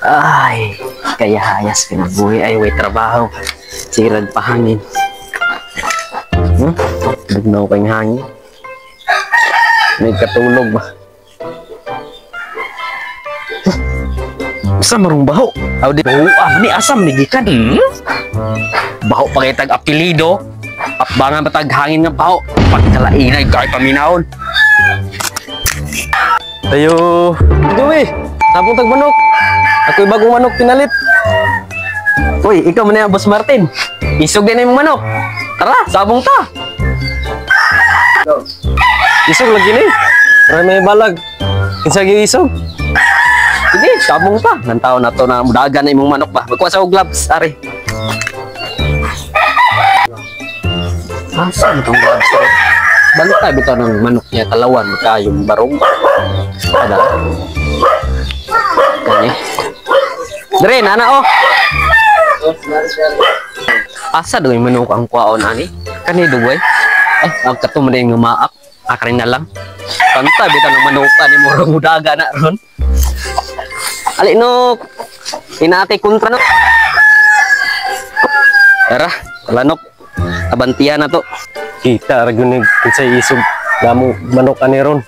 Ay, kaya hayas kinabuhi ay way trabaho. Sirag pa hangin. Dugnaw pa yung hangin. May katulog ba? Asa marong baho? Aw di baho ni asam ni gikan. Baho pa kay tag apelido. Apbangan pa tag hangin nga baho. Pagkalainay kay paminahon. Ayo, Joey, napong tag manok. Ako'y bagong manok pinalit. Uy, ikaw man na Boss Martin. Isog din yung manok. Tara, sabong ta. Isog lagi ni. Para may balag. Kinsa gyud isog? Sige, sabong ta. Nantaw na to na mudagan na imong manok ba. Magkuha sa og gloves, ari. Asa mo tong gloves? Bantay bitaw ng manok niya talawan magkayong barong. Ada. Kani. Dre, nana oh. Asa doy manok ang kuwaon ani? Kani dugoy. Ay, ang katuman din nga maak. Akarin na lang. Bantay bitaw ng manok ani mo mudaga na ron. Ali nok. Inati kontra no. Tara, talanok. Abantiyan na to. Kita ra gyud ni kinsa isog. Damo manok ani ron.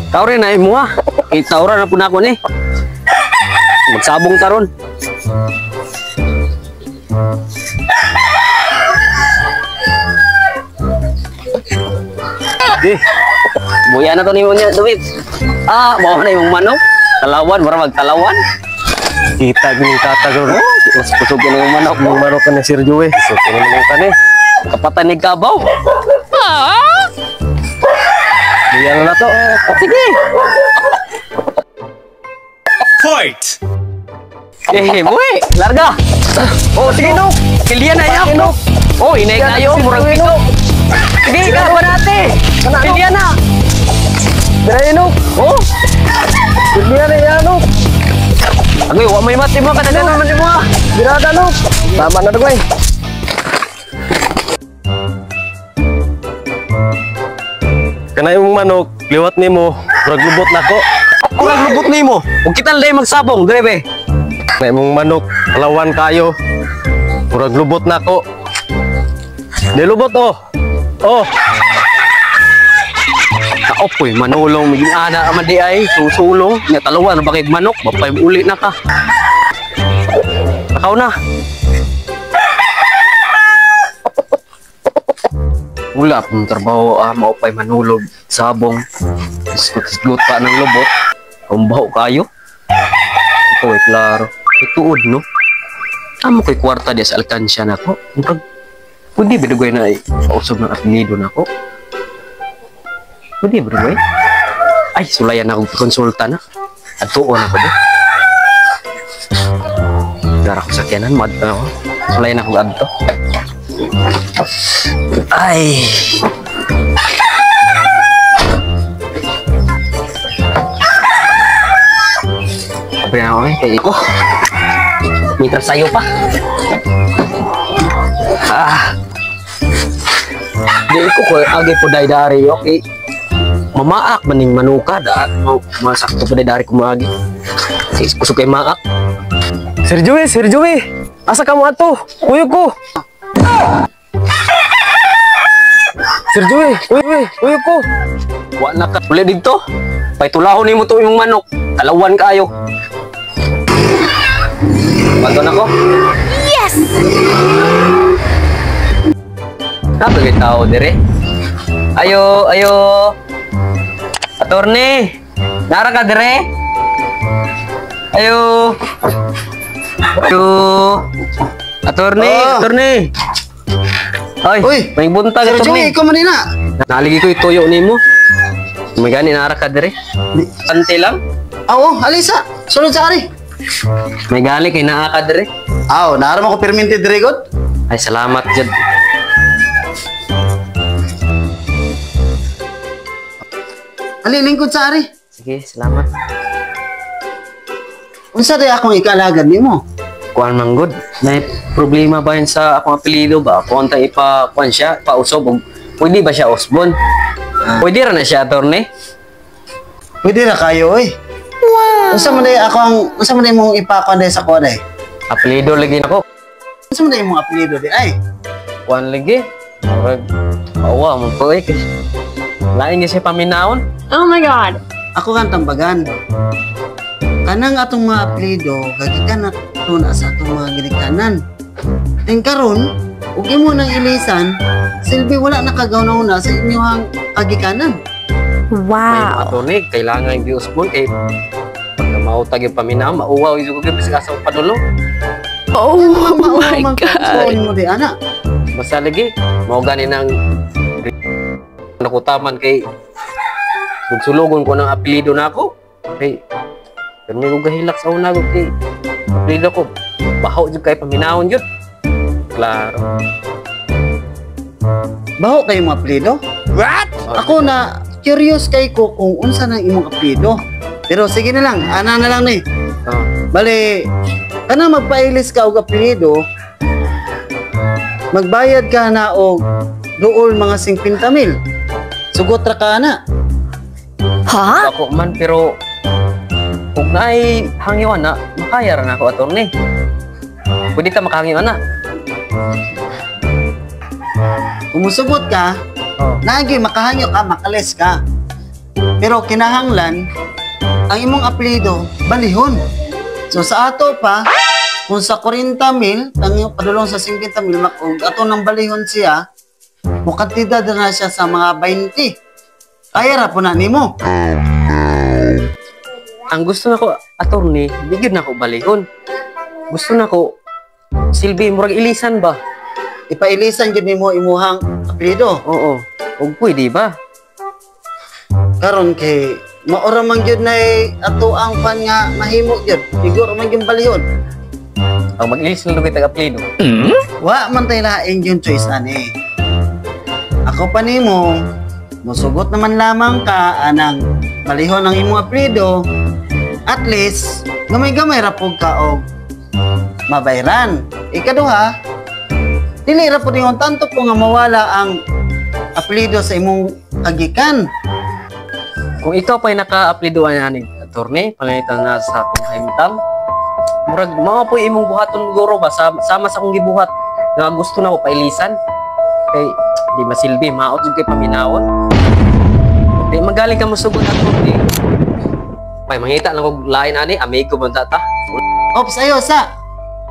Tawre na imo ha. Itawra na po na ako ni. Magsabong taron. Di, Buya na to ni mo niya, David. Bawa na yung manok. Talawan, para magtalawan. kita gyud ni tata ron. Mas kusugin na yung manok. Yung manok ni Sir Joey. Isog ni manok kani. Kapatan ni Kabaw. Diyan na to. Sige. Fight! Buwi, larga. Sige no. Kilian na yan. Inay kayo, murang pito. Sige, kawan natin. Kilian na. Dere no. Diyan na yan no. Agoy, wa may mati mo kada naman mo. Birada no. Tama na dugay. Kana yung manok, liwat nimo, murag lubot nako. Kurang lubot nimo. Ug kita lay magsabong, drebe. Na imong manok, alawan kayo. Murag lubot nako. Di lubot oh. Oh, Kaopoy, manulong miging ana man di ay susulong nya talawan bakig manok, bapay uli na ka. Takaw na. Wala pong trabaho, maupay manulog, sabong, isgot pa ng lubot, kumbaho kayo. Ito ay klaro. Ituod, no? Amo ko'y kwarta di sa alkansya na ko. Pwede ba dugay na pausog ng apelido na ko? Pwede ba dugay? Ay, sulayan na akong konsulta na. At tuon ako doon. Gara ko sa kianan, sulayan akong adto. Ay. Sabi na ako kay Iko. Mitra sayo pa. Di ko ko agi po dari okay. Mamaak maning manuka da masakto po dari ko maagi. Kusog kay maak. Sir Joey, asa kamu ato? Kuyo ko. Sir Joey, kuyo ko. Wa na ka uli dito. Paitulahon nimo to imong manok. Talawan kaayo. Bago na ko. Yes! Napagay tao dire. Ayo. Attorney. Nara ka dire? Ayo. Attorney. Ay, Uy, may buntag Sir ito Joey, ni. ikaw man na. Naligi ko ituyo nimo. May gani nara ka dire. Pante lang. Oo, alisa. Sunod sa ari. May gali kay naa ka dire. Naara mo ko perminted regot. Ay, salamat jud. Ali, lingkod sa ari. Sige, salamat. Unsa day akong ikalagad nimo? Kuan man good. May problema ba yan sa akong apelido ba? Kung tayo kuan siya, pausob. Pwede ba siya Osbon? Pwede ra na siya, attorney? Pwede na kayo, oy. Wow! Unsa man day mong ipakuan day sa kuan day? Apelido lagi nako. Unsa man day mong apelyido day ay? Kuan lagi. Murag awa mo po eh. Lain gyud siya paminaon. Oh my god. Ako kan tambagan. Kanang atong mga apelyido gagikan na tuna sa atong mga ginikanan. Ting karon, ug imo nang ilisan, silbi wala nakagaw-na sa inyong kagikanan. May Wow. attorney kailangan giusbon kay pagka mautag yung paminaon, mauwaw yung gyud sa asang padulo. Oh my god. mo di ana. Basta lagi mao gani nang nakutaman kay sulugon ko ng apelyido nako. Kay pero may gahilak sa una ko kay apelyido ko. Bahaw jud kay paminaon jud. Klaro. Baho kayo mga apelyido? What? Ako na curious kay ko kung unsa nang imong apelyido. Pero sige na lang, ana na lang ni. Oh. Bale, kana magpailis ka og apelyido, magbayad ka na og duol mga 50,000. Sugot ra ka na. Huh? Ako man pero kung naay hangyawan na makaya ra nako attorney. Pwede ta makahangyawan na. Kung musugot ka, Oh. nagi makahangyo ka, makalis ka. Pero kinahanglan, ang imong apelyido, balihon. So sa ato pa, kung sa 40,000, ang iyong padulong sa 50,000, kung ato ng balihon siya, mukantidad na siya sa mga 20. Kaya ra po na nimo. Ang gusto nako attorney, di gyud nako balihon. Gusto nako silbi murag ilisan ba? Ipailisan jud nimo imuhang apelyido. Oo. Ug pwede ba? Karon kay maora man gyud na ato ang pan nga mahimo gyud. Siguro man gyud balihon. Ang mag-ilis na lugay tag-apelido. Wa man tay laing yung choice ani. Ako pa nimo, musugot naman lamang ka anang malihon ang imong apelyido. At least gamay-gamay ra pug ka og mabayran. Ikaduha, dili ra pud ingon tanto po nga mawala ang apelyido sa imong kagikan. Kung ikaw pa'y naka-apelidoan na ni attorney, panganitan na sa akong kahimtang, murag mao po imong buhaton guro ba sama sa akong gibuhat nga gusto na ko pailisan. Kay di masilbi, maot jud kay paminawon. Di magaling ka mosugot attorney. Pay mangita lang og lain ani, amigo man ta. Ops ayo sa.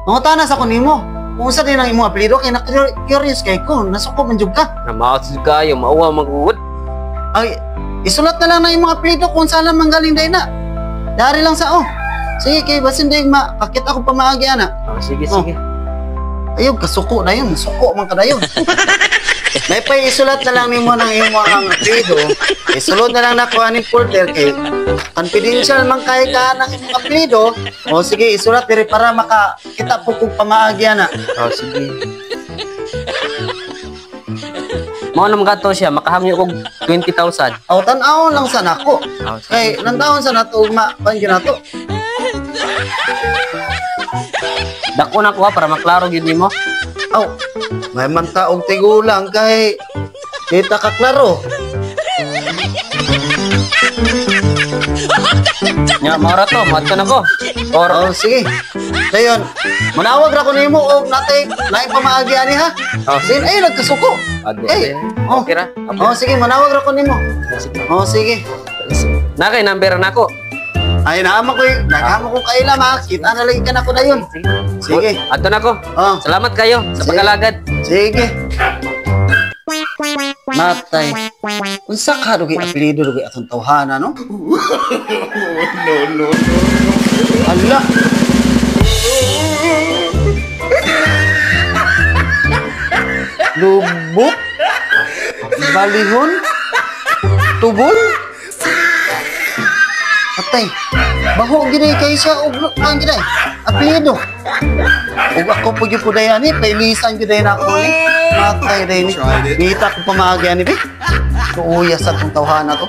Mangutana sa ko nimo. Kung sa din ang imong apelyido kay na-curious kay ko, nasuko man jud ka. Na maot jud kayo, mauwa magugud. Ay, isulat na lang na imong apelyido kung saan lang manggaling day na. Dari lang sa Sige kay basin day makakit ako pamaagi ana. Ah, sige Oh. sige. Ayog kasuko na yun, suko man kadayon. May pa isulat na lang nimo ng imong ang apelyido. Isulod na lang na ko aning folder kay confidential man kay ka ng imong apelyido. O sige, isulat diri para makakita po kung pamaagi ana. Ah, sige. Mao naman gato siya, makahangyo og 20,000. O tan-aw lang sa nako. Ah, sige. Kay nantawon sa nato panggyo nato. Dako na ko ha, para maklaro gyud nimo. Aw, may man taog tigulang kay kita ka klaro. Nya mara to, madto na ko. Or O sige. Dayon, manawag ra ko nimo og natay naay pamaagi ani ha. Oh. Sin ay nagkasuko. Eh, oh. okay ra. Oh sige, manawag ra ko nimo. Sige. Oh sige. Na kay number na ko. Ay naama ko, nagamo ko kaila ma. Kita na lagi ka na ko dayon. Sige. Adto na ko. Oh, Salamat kayo sa Sige. pagkalagad. sige. Matay. Unsa ka dugi apelyido dugi atong tawhana no? No. Allah. Lubok. Balihon. Tubol. Atay. Baho gini kay siya og ang gini. Apelyido. Ug ako po gyud puday ani, pailisan gyud na ako ni. Matay day ni. Kita ko pamaagi ani bi. Tuuya sa tong tawhana to.